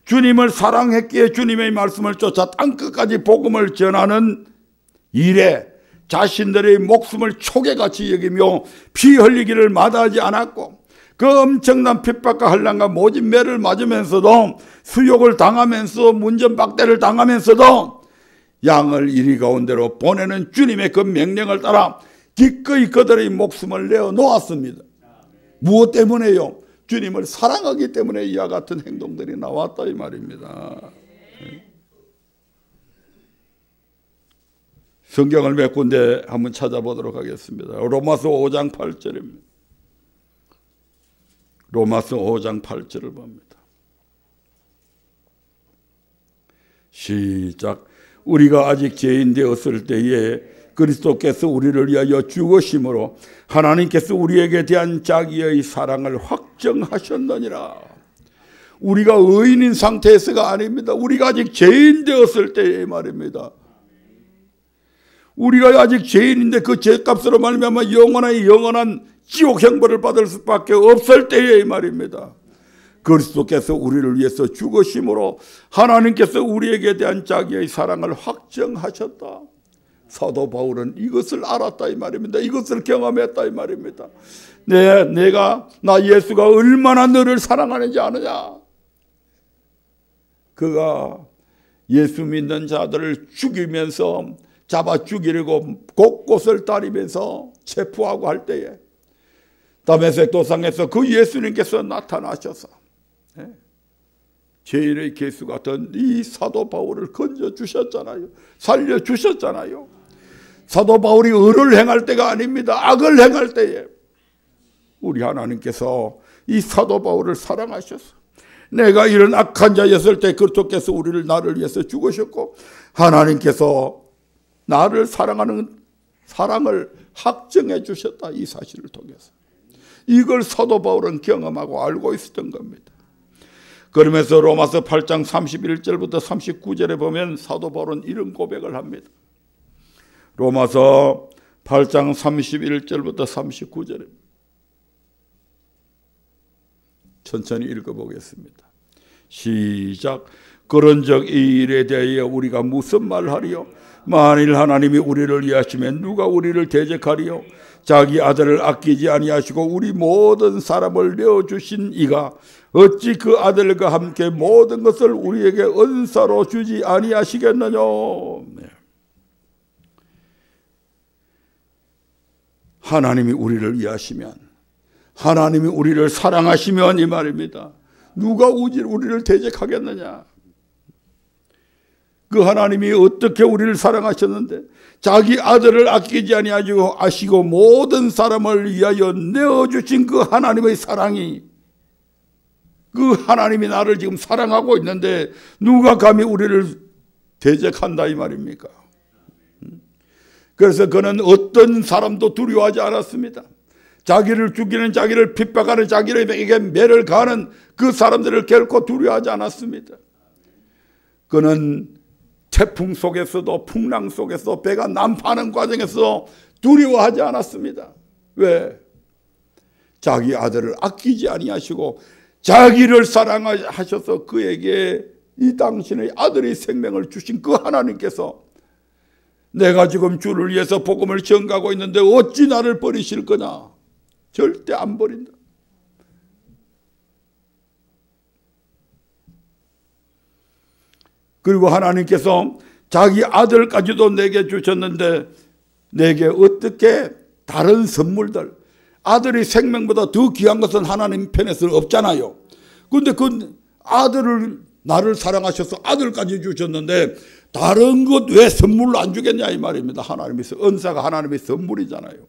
주님을 사랑했기에 주님의 말씀을 쫓아 땅끝까지 복음을 전하는 일에 자신들의 목숨을 초계같이 여기며 피 흘리기를 마다하지 않았고, 그 엄청난 핍박과 환난과 모진 매를 맞으면서도, 수욕을 당하면서 문전박대를 당하면서도 양을 이리 가운데로 보내는 주님의 그 명령을 따라 기꺼이 그들의 목숨을 내어 놓았습니다. 무엇 때문에요? 주님을 사랑하기 때문에 이와 같은 행동들이 나왔다 이 말입니다. 성경을 몇 군데 한번 찾아보도록 하겠습니다. 로마서 5장 8절입니다. 로마서 5장 8절을 봅니다. 시작. 우리가 아직 죄인 되었을 때에 그리스도께서 우리를 위하여 죽으심으로 하나님께서 우리에게 대한 자기의 사랑을 확정하셨느니라. 우리가 의인인 상태에서가 아닙니다. 우리가 아직 죄인 되었을 때의 말입니다. 우리가 아직 죄인인데 그 죄값으로 말미암아 영원한 지옥 형벌을 받을 수밖에 없을 때의 말입니다. 그리스도께서 우리를 위해서 죽으심으로 하나님께서 우리에게 대한 자기의 사랑을 확정하셨다. 사도 바울은 이것을 알았다 이 말입니다. 이것을 경험했다 이 말입니다. 나 예수가 얼마나 너를 사랑하는지 아느냐. 그가 예수 믿는 자들을 죽이면서 잡아 죽이려고 곳곳을 다니면서 체포하고 할 때에 다메섹 도상에서 그 예수님께서 나타나셔서 죄인의 개수 같은 이 사도 바울을 건져주셨잖아요. 살려주셨잖아요. 사도 바울이 의를 행할 때가 아닙니다. 악을 행할 때에 우리 하나님께서 이 사도 바울을 사랑하셔서, 내가 이런 악한 자였을 때 그리스도께서 나를 위해서 죽으셨고 하나님께서 나를 사랑하는 사랑을 확정해 주셨다. 이 사실을 통해서 이걸 사도 바울은 경험하고 알고 있었던 겁니다. 그러면서 로마서 8장 31절부터 39절에 보면 사도 바울은 이런 고백을 합니다. 로마서 8장 31절부터 39절에 천천히 읽어보겠습니다. 시작. 그런즉 이 일에 대하여 우리가 무슨 말하리요? 만일 하나님이 우리를 위하시면 누가 우리를 대적하리요? 자기 아들을 아끼지 아니하시고 우리 모든 사람을 내어주신 이가 어찌 그 아들과 함께 모든 것을 우리에게 은사로 주지 아니하시겠느냐. 하나님이 우리를 위하시면, 하나님이 우리를 사랑하시면 이 말입니다. 누가 우리를 대적하겠느냐. 그 하나님이 어떻게 우리를 사랑하셨는데 자기 아들을 아끼지 아니하시고 모든 사람을 위하여 내어주신 그 하나님의 사랑이, 그 하나님이 나를 지금 사랑하고 있는데 누가 감히 우리를 대적한다 이 말입니까? 그래서 그는 어떤 사람도 두려워하지 않았습니다. 자기를 죽이는, 자기를 핍박하는, 자기에게 매를 가하는 그 사람들을 결코 두려워하지 않았습니다. 그는 태풍 속에서도, 풍랑 속에서, 배가 난파하는 과정에서 두려워하지 않았습니다. 왜? 자기 아들을 아끼지 아니하시고 자기를 사랑하셔서 그에게 이 당신의 아들의 생명을 주신 그 하나님께서 내가 지금 주를 위해서 복음을 전가하고 있는데 어찌 나를 버리실 거냐? 절대 안 버린다. 그리고 하나님께서 자기 아들까지도 내게 주셨는데 내게 어떻게 다른 선물들, 아들의 생명보다 더 귀한 것은 하나님 편에서는 없잖아요. 그런데 그 아들을, 나를 사랑하셔서 아들까지 주셨는데 다른 것 왜 선물로 안 주겠냐 이 말입니다. 하나님의 은사가 하나님의 선물이잖아요.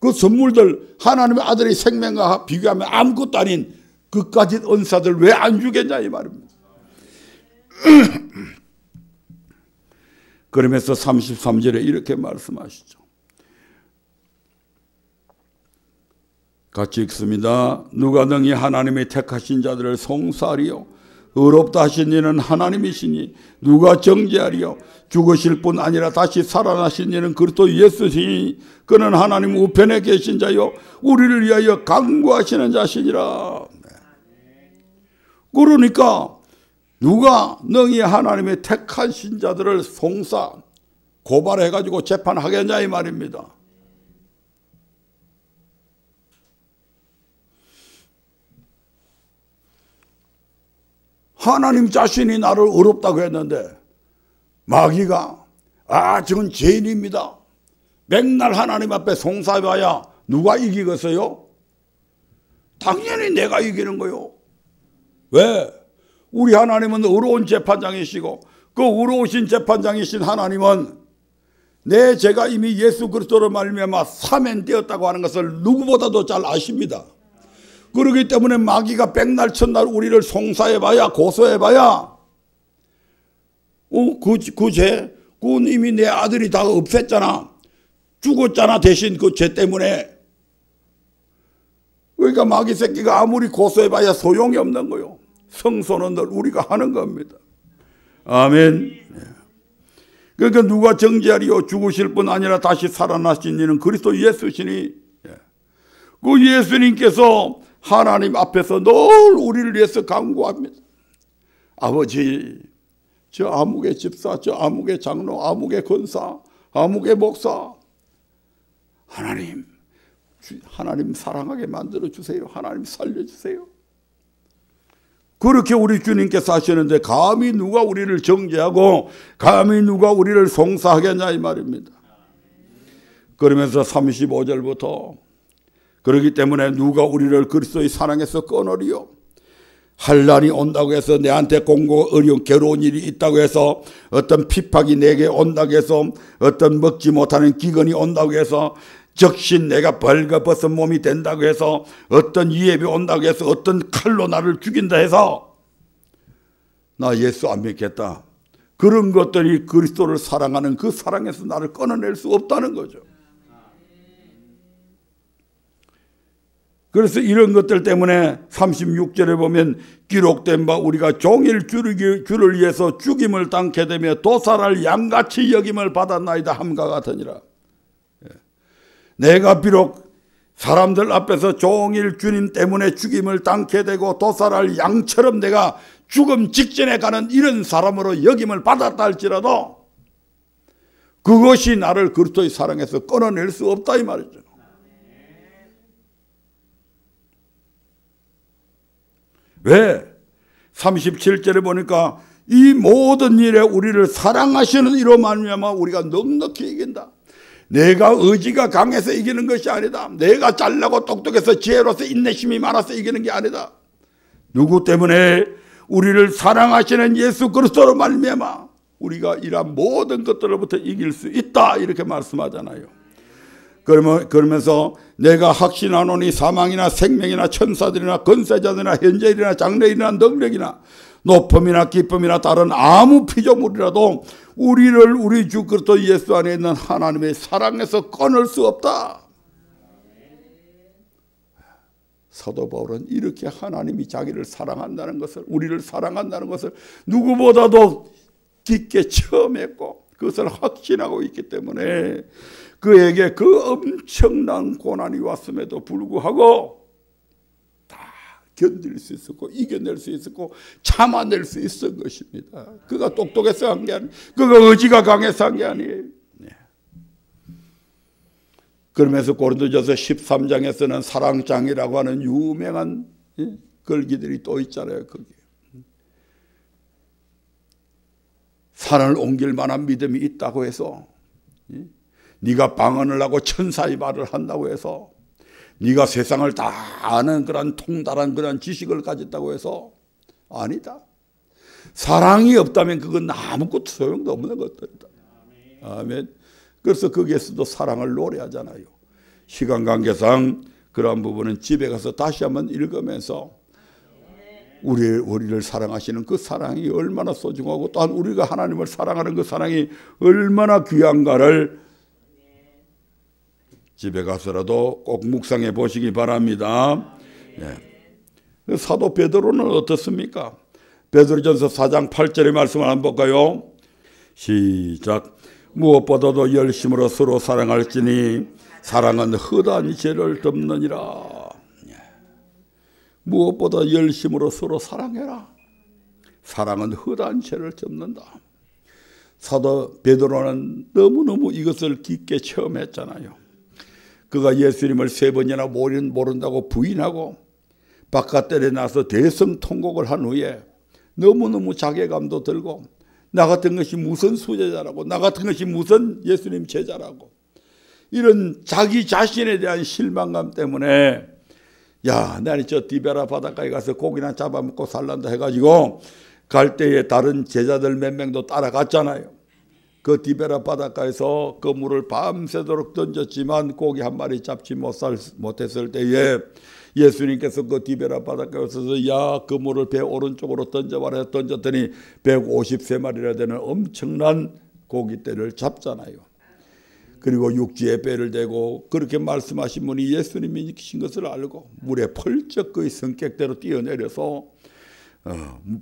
그 선물들, 하나님의 아들의 생명과 비교하면 아무것도 아닌 그까지 은사들 왜 안 주겠냐 이 말입니다. 그러면서 33절에 이렇게 말씀하시죠. 같이 읽습니다. 누가 능히 하나님의 택하신 자들을 송사하리요? 의롭다 하신 이는 하나님이시니 누가 정죄하리요? 죽으실 뿐 아니라 다시 살아나신 이는 그리스도 예수시니 그는 하나님 우편에 계신 자요 우리를 위하여 간구하시는 자시니라. 그러니까 누가 능히 하나님의 택하신 자들을 송사, 고발해가지고 재판하겠냐 이 말입니다. 하나님 자신이 나를 어렵다고 했는데 마귀가 저건 죄인입니다. 맨날 하나님 앞에 송사해봐야 누가 이기겠어요? 당연히 내가 이기는 거요. 왜? 우리 하나님은 의로운 재판장이시고 그 의로우신 재판장이신 하나님은 내 죄가 이미 예수 그리스도로 말미암아 사면되었다고 하는 것을 누구보다도 잘 아십니다. 그렇기 때문에 마귀가 백날 첫날 우리를 송사해봐야, 고소해봐야 그 죄, 그건 이미 내 아들이 다 없앴잖아. 죽었잖아. 대신 그 죄 때문에. 그러니까 마귀 새끼가 아무리 고소해봐야 소용이 없는 거요. 성소는 늘 우리가 하는 겁니다. 아멘. 그러니까 누가 정죄하리요? 죽으실 뿐 아니라 다시 살아나신 이는 그리스도 예수시니. 그 예수님께서 하나님 앞에서 늘 우리를 위해서 간구합니다. 아버지, 저 아무개 집사, 저 아무개 장로, 아무개 권사, 아무개 목사, 하나님 사랑하게 만들어 주세요. 하나님 살려주세요. 그렇게 우리 주님께서 하시는데 감히 누가 우리를 정죄하고 감히 누가 우리를 송사하겠냐 이 말입니다. 그러면서 35절부터 그렇기 때문에 누가 우리를 그리스도의 사랑에서 끊으리요? 환난이 온다고 해서 내한테 공고 어려운 괴로운 일이 있다고 해서 어떤 핍박이 내게 온다고 해서 어떤 먹지 못하는 기근이 온다고 해서 적신 내가 벌거벗은 몸이 된다고 해서 어떤 위협이 온다고 해서 어떤 칼로 나를 죽인다 해서 나 예수 안 믿겠다. 그런 것들이 그리스도를 사랑하는 그 사랑에서 나를 끊어낼 수 없다는 거죠. 그래서 이런 것들 때문에 36절에 보면 기록된 바 우리가 종일 주를 위해서 죽임을 당케 되며 도살할 양같이 여김을 받았나이다 함과 같으니라. 내가 비록 사람들 앞에서 종일 주님 때문에 죽임을 당케 되고 도살할 양처럼 내가 죽음 직전에 가는 이런 사람으로 여김을 받았다 할지라도 그것이 나를 그리스도의 사랑에서 끊어낼 수 없다 이 말이죠. 왜? 37절에 보니까 이 모든 일에 우리를 사랑하시는 이로 말미암아 우리가 넉넉히 이긴다. 내가 의지가 강해서 이기는 것이 아니다. 내가 잘나고 똑똑해서 지혜로서 인내심이 많아서 이기는 게 아니다. 누구 때문에? 우리를 사랑하시는 예수 그리스도로 말미암아 우리가 이러한 모든 것들로부터 이길 수 있다 이렇게 말씀하잖아요. 그러면서 내가 확신하노니 사망이나 생명이나 천사들이나 권세자들이나 현재일이나 장래일이나 능력이나 높음이나 기쁨이나 다른 아무 피조물이라도 우리를 우리 주 그리스도 예수 안에 있는 하나님의 사랑에서 끊을 수 없다. 사도 바울은 이렇게 하나님이 자기를 사랑한다는 것을, 우리를 사랑한다는 것을 누구보다도 깊게 체험했고 그것을 확신하고 있기 때문에 그에게 그 엄청난 고난이 왔음에도 불구하고 다 견딜 수 있었고 이겨낼 수 있었고 참아낼 수 있었던 것입니다. 그가 똑똑해서 한 게 아니에요. 그가 의지가 강해서 한 게 아니에요. 네. 그러면서 고린도전서 13장에서는 사랑장이라고 하는 유명한 글귀들이 또 있잖아요. 거기. 산을 옮길 만한 믿음이 있다고 해서 네가 방언을 하고 천사의 말을 한다고 해서 네가 세상을 다 아는 그런 통달한 그런 지식을 가졌다고 해서 아니다. 사랑이 없다면 그건 아무것도 소용도 없는 것들이다. 아멘. 그래서 거기에서도 사랑을 노래하잖아요. 시간 관계상 그런 부분은 집에 가서 다시 한번 읽으면서 우리를 사랑하시는 그 사랑이 얼마나 소중하고 또한 우리가 하나님을 사랑하는 그 사랑이 얼마나 귀한가를 집에 가서라도 꼭 묵상해 보시기 바랍니다. 네. 사도 베드로는 어떻습니까? 베드로전서 4장 8절의 말씀을 한번 볼까요? 시작. 무엇보다도 열심으로 서로 사랑할지니 사랑은 헛한 죄를 덮느니라. 무엇보다 열심으로 서로 사랑해라. 사랑은 헛한 죄를 덮는다. 사도 베드로는 너무너무 이것을 깊게 체험했잖아요. 그가 예수님을 3번이나 모른다고 부인하고 바깥들에 나서 대성통곡을 한 후에 너무너무 자괴감도 들고 나 같은 것이 무슨 수제자라고, 나 같은 것이 무슨 예수님 제자라고, 이런 자기 자신에 대한 실망감 때문에 야, 나는 저 디베라 바닷가에 가서 고기나 잡아먹고 살란다 해가지고 갈 때에 다른 제자들 몇 명도 따라갔잖아요. 그 디베라 바닷가에서 그 물을 밤새도록 던졌지만 고기 한 마리 잡지 못했을 때에 예수님께서 그 디베라 바닷가에 오셔서 야, 그 물을 배 오른쪽으로 던져봐라 던졌더니 153마리나 되는 엄청난 고기떼를 잡잖아요. 그리고 육지에 배를 대고 그렇게 말씀하신 분이 예수님이신 것을 알고 물에 펄쩍 그의 성격대로 뛰어내려서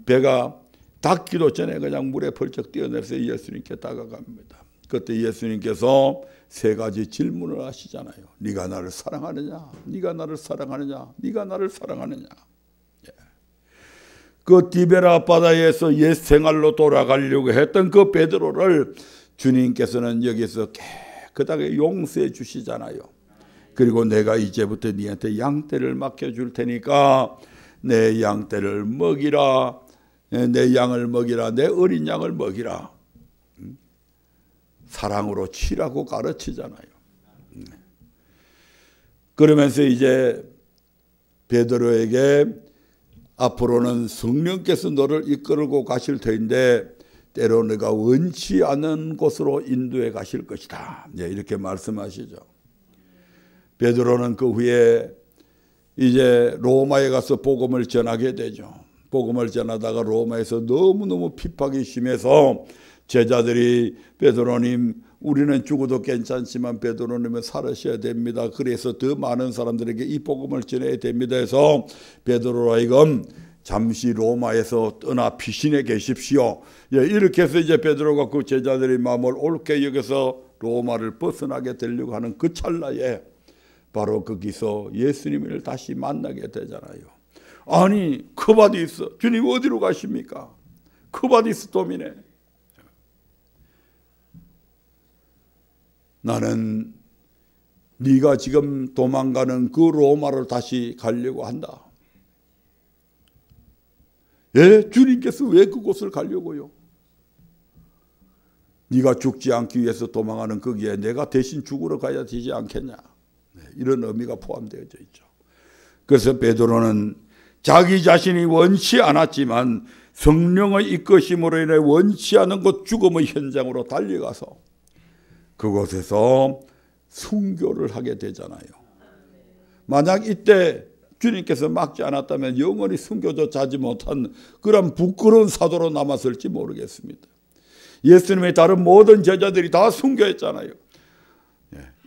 배가 닿기도 전에 그냥 물에 펄쩍 뛰어내려서 예수님께 다가갑니다. 그때 예수님께서 3가지 질문을 하시잖아요. 네가 나를 사랑하느냐? 네가 나를 사랑하느냐? 네가 나를 사랑하느냐? 그 디베라 바다에서 옛 생활로 돌아가려고 했던 그 베드로를 주님께서는 여기서 깨끗하게 용서해 주시잖아요. 그리고 내가 이제부터 네한테 양떼를 맡겨줄 테니까 내 양떼를 먹이라, 내 양을 먹이라, 내 어린 양을 먹이라. 사랑으로 치라고 가르치잖아요. 그러면서 이제 베드로에게 앞으로는 성령께서 너를 이끌고 가실 터인데 때로 내가 원치 않은 곳으로 인도해 가실 것이다. 이렇게 말씀하시죠. 베드로는 그 후에 이제 로마에 가서 복음을 전하게 되죠. 복음을 전하다가 로마에서 너무너무 핍박이 심해서 제자들이 베드로님, 우리는 죽어도 괜찮지만 베드로님은 살으셔야 됩니다. 그래서 더 많은 사람들에게 이 복음을 전해야 됩니다 해서 베드로로 하여금 잠시 로마에서 떠나 피신해 계십시오. 이렇게 해서 이제 베드로가 그 제자들의 마음을 옳게 여겨서 로마를 벗어나게 되려고 하는 그 찰나에 바로 거기서 예수님을 다시 만나게 되잖아요. 아니 크바디스 주님 어디로 가십니까? 크바디스 도미네. 나는 네가 지금 도망가는 그 로마를 다시 가려고 한다. 예? 주님께서 왜 그곳을 가려고요? 네가 죽지 않기 위해서 도망하는 거기에 내가 대신 죽으러 가야 되지 않겠냐. 이런 의미가 포함되어져 있죠. 그래서 베드로는 자기 자신이 원치 않았지만 성령의 이끄심으로 인해 원치 않은 것 죽음의 현장으로 달려가서 그곳에서 순교를 하게 되잖아요. 만약 이때 주님께서 막지 않았다면 영원히 순교조차 하지 못한 그런 부끄러운 사도로 남았을지 모르겠습니다. 예수님의 다른 모든 제자들이 다 순교했잖아요.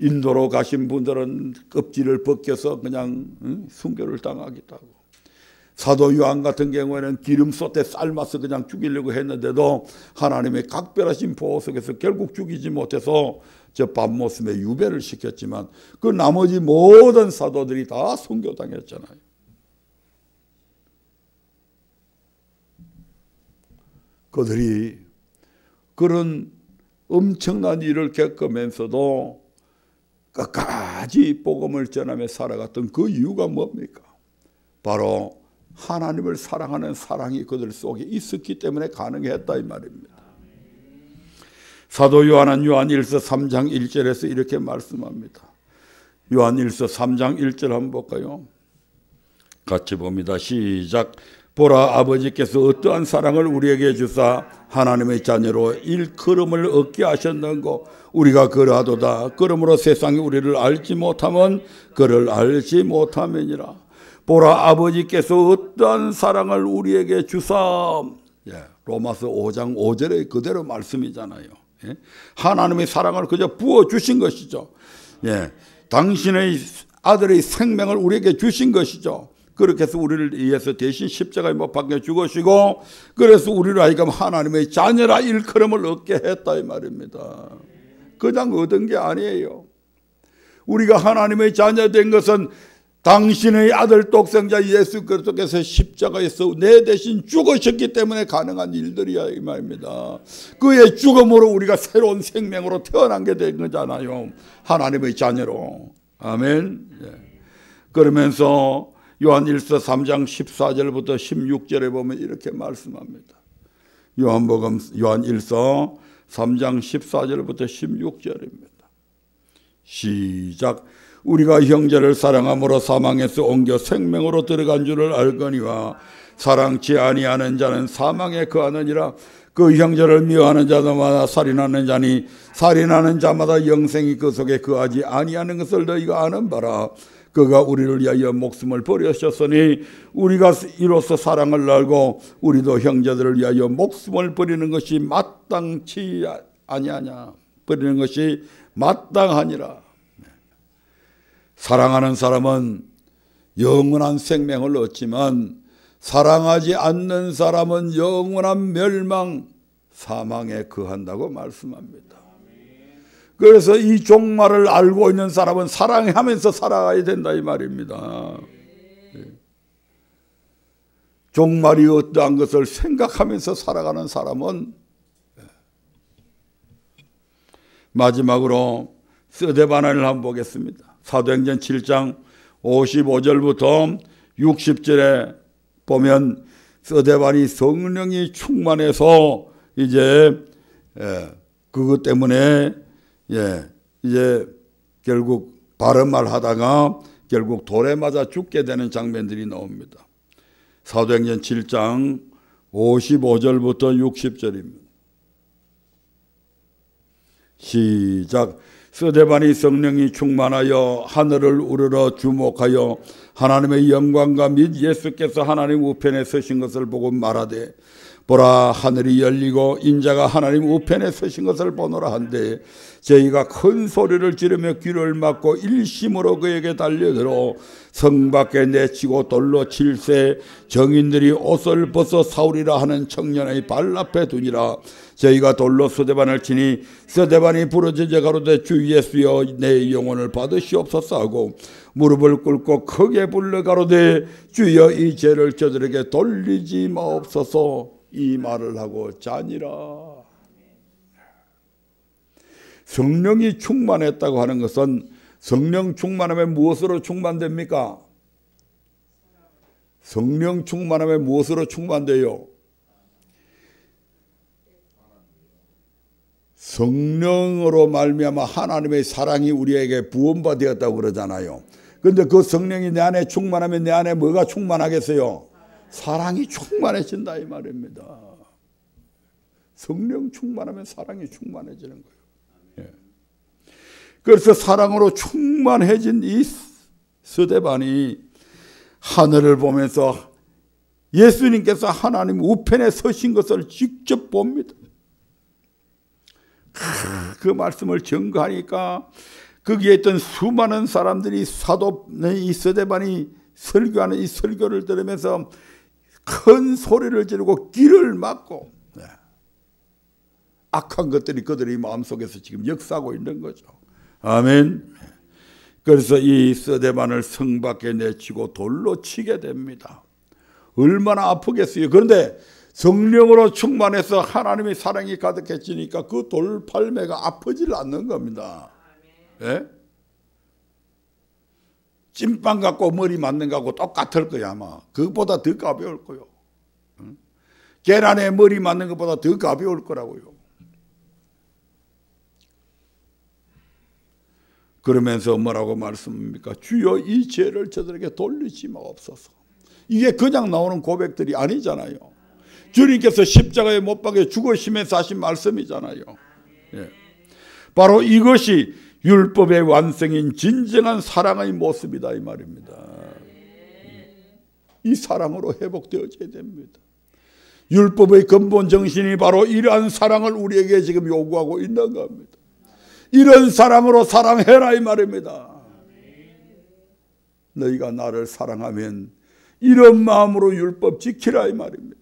인도로 가신 분들은 껍질을 벗겨서 그냥 순교를 당하기도 하고, 사도 요한 같은 경우에는 기름 솥에 삶아서 그냥 죽이려고 했는데도 하나님의 각별하신 보호 속에서 결국 죽이지 못해서 저 밤모습에 유배를 시켰지만 그 나머지 모든 사도들이 다 순교당했잖아요. 그들이 그런 엄청난 일을 겪으면서도 끝까지 복음을 전하며 살아갔던 그 이유가 뭡니까? 바로 하나님을 사랑하는 사랑이 그들 속에 있었기 때문에 가능했다 이 말입니다. 사도 요한은 요한일서 3장 1절에서 이렇게 말씀합니다. 요한일서 3장 1절 한번 볼까요? 같이 봅니다. 시작. 보라, 아버지께서 어떠한 사랑을 우리에게 주사 하나님의 자녀로 일컬음을 얻게 하셨는고 우리가 그러하도다. 그러므로 세상이 우리를 알지 못하면 그를 알지 못함이니라. 보라, 아버지께서 어떠한 사랑을 우리에게 주사. 로마서 5장 5절의 그대로 말씀이잖아요. 하나님의 사랑을 그저 부어주신 것이죠. 당신의 아들의 생명을 우리에게 주신 것이죠. 그렇게 해서 우리를 위해서 대신 십자가에 못 박혀 죽으시고 그래서 우리를 하여금 하나님의 자녀라 일컬음을 얻게 했다 이 말입니다. 그냥 얻은 게 아니에요. 우리가 하나님의 자녀 된 것은 당신의 아들 독생자 예수 그리스도께서 십자가에서 내 대신 죽으셨기 때문에 가능한 일들이야 이 말입니다. 그의 죽음으로 우리가 새로운 생명으로 태어난 게 된 거잖아요. 하나님의 자녀로. 아멘. 그러면서 요한일서 3장 14절부터 16절에 보면 이렇게 말씀합니다. 요한일서 3장 14절부터 16절입니다. 시작. 우리가 형제를 사랑함으로 사망에서 옮겨 생명으로 들어간 줄을 알거니와 사랑치 아니하는 자는 사망에 거하느니라. 그 형제를 미워하는 자마다 살인하는 자니 살인하는 자마다 영생이 그 속에 거하지 아니하는 것을 너희가 아는 바라. 그가 우리를 위하여 목숨을 버리셨으니 우리가 이로써 사랑을 알고 우리도 형제들을 위하여 목숨을 버리는 것이 마땅치 아니하냐. 버리는 것이 마땅하니라. 사랑하는 사람은 영원한 생명을 얻지만 사랑하지 않는 사람은 영원한 멸망, 사망에 거한다고 말씀합니다. 그래서 이 종말을 알고 있는 사람은 사랑하면서 살아가야 된다 이 말입니다. 종말이 어떠한 것을 생각하면서 살아가는 사람은 마지막으로 스데반을 한번 보겠습니다. 사도행전 7장 55절부터 60절에 보면 스데반이 성령이 충만해서 이제 그것 때문에 이제 결국 바른 말 하다가 결국 돌에 맞아 죽게 되는 장면들이 나옵니다. 사도행전 7장 55절부터 60절입니다. 시작. 스데반이 성령이 충만하여 하늘을 우러러 주목하여 하나님의 영광과 및 예수께서 하나님 우편에 서신 것을 보고 말하되 보라 하늘이 열리고 인자가 하나님 우편에 서신 것을 보노라 한데 저희가 큰 소리를 지르며 귀를 막고 일심으로 그에게 달려들어 성 밖에 내치고 돌로 칠세 정인들이 옷을 벗어 사울이라 하는 청년의 발 앞에 두니라. 저희가 돌로 서대반을 치니 서대반이 부러져져 가로되 주 예수여 내 영혼을 받으시옵소서 하고 무릎을 꿇고 크게 불러 가로되 주여 이 죄를 저들에게 돌리지 마옵소서 이 말을 하고 자니라. 성령이 충만했다고 하는 것은 성령 충만하면 무엇으로 충만됩니까? 성령 충만하면 무엇으로 충만돼요? 성령으로 말미암아 하나님의 사랑이 우리에게 부음받았다고 그러잖아요. 그런데 그 성령이 내 안에 충만하면 내 안에 뭐가 충만하겠어요? 사랑이 충만해진다 이 말입니다. 성령 충만하면 사랑이 충만해지는 거예요. 예. 그래서 사랑으로 충만해진 이 스데반이 하늘을 보면서 예수님께서 하나님 우편에 서신 것을 직접 봅니다. 그 말씀을 증거하니까 거기에 있던 수많은 사람들이 사도 이 스데반이 설교하는 이 설교를 들으면서 큰 소리를 지르고 귀를 막고 악한 것들이 그들의 마음속에서 지금 역사하고 있는 거죠. 아멘. 그래서 이 스데반을 성 밖에 내치고 돌로 치게 됩니다. 얼마나 아프겠어요. 그런데 성령으로 충만해서 하나님의 사랑이 가득해지니까 그 돌팔매가 아프질 않는 겁니다. 예? 찐빵 갖고 머리 맞는 거하고 똑같을 거야 아마. 그것보다 더 가벼울 거요. 계란에 머리 맞는 것보다 더 가벼울 거라고요. 그러면서 뭐라고 말씀합니까? 주여 이 죄를 저들에게 돌리지 마옵소서. 이게 그냥 나오는 고백들이 아니잖아요. 주님께서 십자가에 못 박혀 죽으시면서 하신 말씀이잖아요. 예. 바로 이것이 율법의 완성인 진정한 사랑의 모습이다 이 말입니다. 이 사랑으로 회복되어져야 됩니다. 율법의 근본 정신이 바로 이러한 사랑을 우리에게 지금 요구하고 있는 겁니다. 이런 사랑으로 사랑해라 이 말입니다. 너희가 나를 사랑하면 이런 마음으로 율법 지키라 이 말입니다.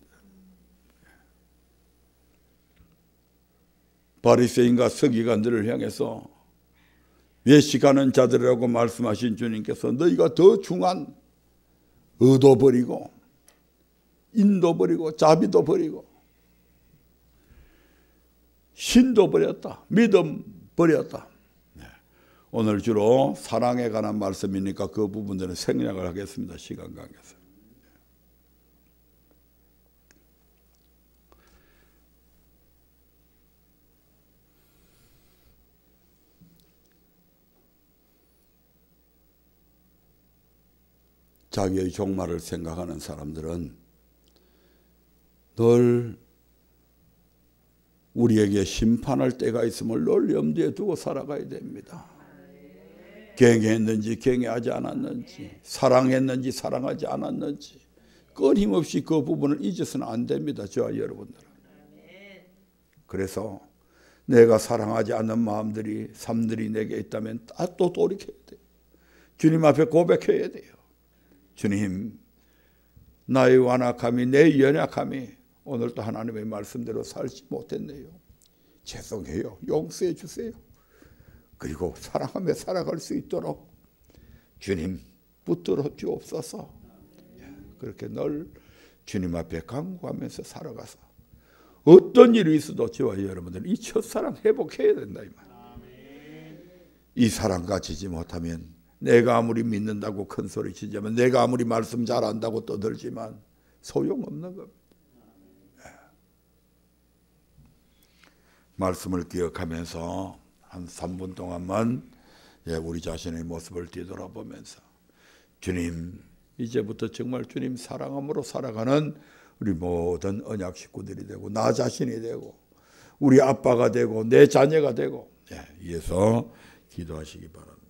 바리새인과 서기관들을 향해서 외식하는 자들이라고 말씀하신 주님께서 너희가 더 중한 의도 버리고 인도 버리고 자비도 버리고 신도 버렸다. 믿음 버렸다. 오늘 주로 사랑에 관한 말씀이니까 그 부분들은 생략을 하겠습니다. 시간 관계에서. 자기의 종말을 생각하는 사람들은 늘 우리에게 심판할 때가 있음을 늘 염두에 두고 살아가야 됩니다. 경외했는지 경외하지 않았는지, 사랑했는지 사랑하지 않았는지 끊임없이 그 부분을 잊어서는 안 됩니다. 저와 여러분들은. 그래서 내가 사랑하지 않는 마음들이 삶들이 내게 있다면 또 돌이켜야 돼요. 주님 앞에 고백해야 돼요. 주님, 나의 완악함이 내 연약함이 오늘도 하나님의 말씀대로 살지 못했네요. 죄송해요. 용서해 주세요. 그리고 사랑하며 살아갈 수 있도록 주님 붙들어 주옵소서. 그렇게 늘 주님 앞에 간구하면서 살아가서 어떤 일이 있어도 저와 여러분들 이 첫사랑 회복해야 된다 이 말. 이 사랑 가지지 못하면 내가 아무리 믿는다고 큰 소리 치자면 내가 아무리 말씀 잘한다고 떠들지만 소용없는 겁니다. 말씀을 기억하면서 한 3분 동안만 우리 자신의 모습을 뒤돌아보면서 주님 이제부터 정말 주님 사랑함으로 살아가는 우리 모든 언약 식구들이 되고 나 자신이 되고 우리 아빠가 되고 내 자녀가 되고 위해서 기도하시기 바랍니다.